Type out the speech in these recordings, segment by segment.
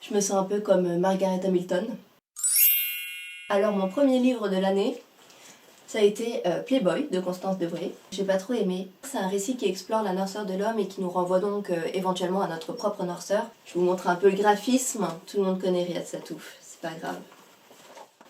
Je me sens un peu comme Margaret Hamilton. Alors mon premier livre de l'année, ça a été Playboy de Constance Debré. J'ai pas trop aimé. C'est un récit qui explore la noirceur de l'homme et qui nous renvoie donc éventuellement à notre propre noirceur. Je vous montre un peu le graphisme. Tout le monde connaît Riyad Sattouf, c'est pas grave.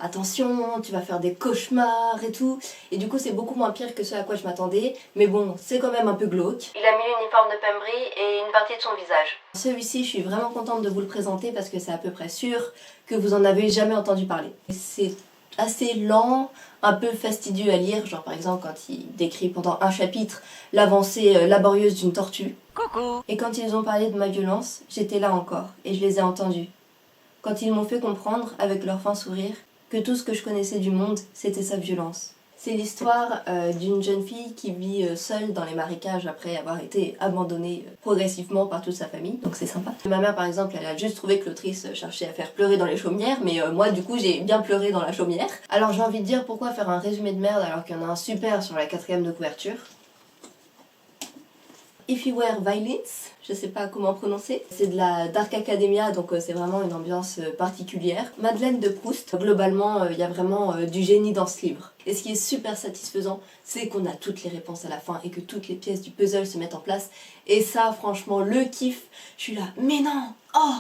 Attention, tu vas faire des cauchemars et tout. Et du coup, c'est beaucoup moins pire que ce à quoi je m'attendais. Mais bon, c'est quand même un peu glauque. Il a mis l'uniforme de Pembry et une partie de son visage. Celui-ci, je suis vraiment contente de vous le présenter parce que c'est à peu près sûr que vous en avez jamais entendu parler. C'est assez lent, un peu fastidieux à lire. Genre par exemple quand il décrit pendant un chapitre l'avancée laborieuse d'une tortue. Coucou. Et quand ils ont parlé de ma violence, j'étais là encore et je les ai entendus. Quand ils m'ont fait comprendre, avec leur fin sourire, que tout ce que je connaissais du monde, c'était sa violence. C'est l'histoire d'une jeune fille qui vit seule dans les marécages après avoir été abandonnée progressivement par toute sa famille, donc c'est sympa. Ma mère par exemple, elle a juste trouvé que l'autrice cherchait à faire pleurer dans les chaumières, mais moi du coup j'ai bien pleuré dans la chaumière. Alors j'ai envie de dire pourquoi faire un résumé de merde alors qu'il y en a un super sur la 4e de couverture. If You Were Violence, je sais pas comment prononcer, c'est de la Dark Academia, donc c'est vraiment une ambiance particulière. Madeleine de Proust, globalement il y a vraiment du génie dans ce livre. Et ce qui est super satisfaisant, c'est qu'on a toutes les réponses à la fin et que toutes les pièces du puzzle se mettent en place. Et ça, franchement, le kiff, je suis là, mais non, oh,